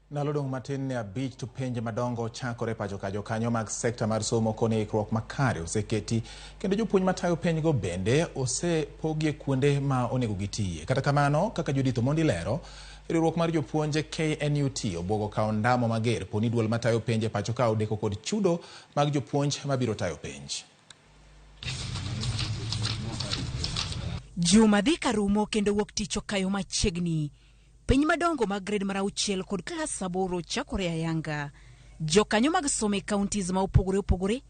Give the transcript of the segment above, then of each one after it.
Nalodong matin ne abich to penj madongo chakore pacho kajo kanyo mag sekta mar somo kone ikruok makare oseketi kendo jopuonj matayo penj go bende osepogie kuonde ma onego gitiye. Kata kamano, kaka Judith Omondi lero, riwruok mar jopuonje KNUT obwogo kao ndamo mager poni duol matayo penj pacho ka odeko kod chudo mag jopuonj mabiro tayo penj. Juma dhi karumo kendo wuok tich okayo machiegni. Penj madongo mag grade mar 6 kod klas 8 chakore ayanga. Jokanyo mag some counties ma opogore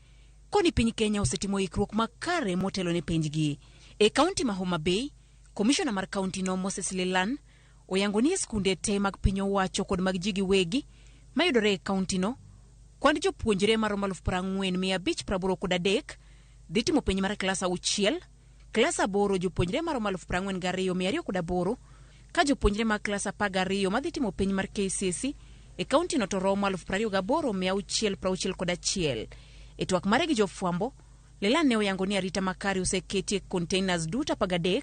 koni piny Kenya osetimo ikruok makare motelo ne penjgi. E county ma Homa Bay, commissioner mar county no Moses Lelan oyango ni skunde te mag piny owacho kod mag ji giwegi mayudore e county no kwand jopuonjre maromo 40,583 dhi timo penj mar klas 6, klas 8 jopuonjre maromo 42,208 ka jopuonjre mag klas 12 madhi timo penj mar KCSE e county no to romo 28,661. E twak mare gi jofwambo, Lelan ne oyango ni arita makare oseketi e containers duto 13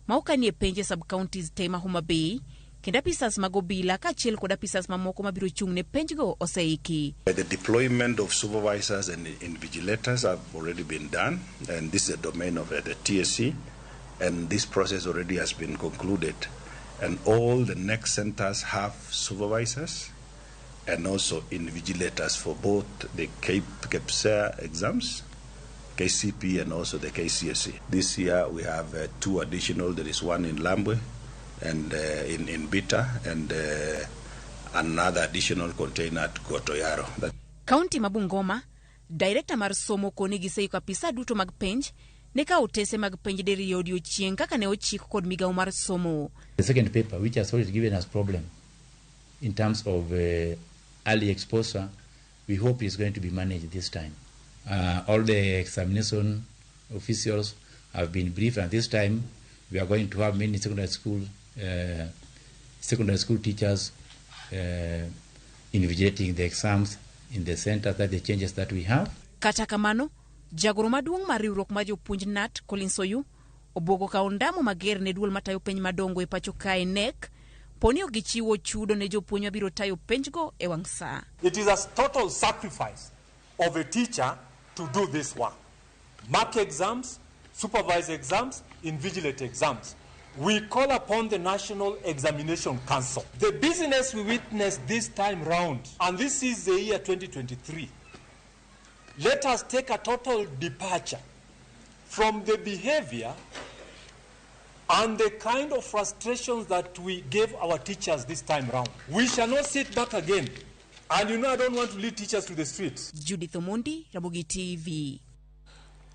ma okanie penje sub counties te ma Homa Bay, kendo apisas mag obila kaachiel kod apisas mamoko mabiro chung' ne penjgo oseiki. The deployment of supervisors and invigilators have already been done, and this is a domain of the TSC, and this process already has been concluded. And all the next centers have supervisors and also invigilators for both the KPSEA exams, KCP, and also the KCSE. This year we have 2 additional. There is one in Lambwe and in Bita, and another additional container at Gotoyaro. County Mabungoma, Director mar somo koni giseiko apisa duto mag penj ne ka otese mag penj deri odiochieng' kaka ne ochik kod migao mar somo. The second paper, which has already given us problem in terms of early exposure, we hope is going to be managed this time. All the examination officials have been briefed, and this time we are going to have many secondary school teachers invigilating the exams in the center. That the changes that we have. Kata kamano, jagoro maduong' mar riwruok mar jopuonj NAT Collins Oyu obwogo kao ndamo mager ne duol matayo penj madongo e pacho kae NEC poni gichiwo chudo ne jopuonj mabiro tayo penjgo e wang' saa. It is a total sacrifice of a teacher to do this work. Mark exams, supervise exams, invigilate exams. We call upon the National Examination Council. The business we witnessed this time round, and this is the year 2023, let us take a total departure from the behavior and the kind of frustrations that we gave our teachers this time round. We shall not sit back again. And you know, I don't want to lead teachers to the streets. Judith Omondi, Ramogi TV.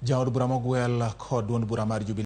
Jaod bura mogwel kod duond bura mar Jubilee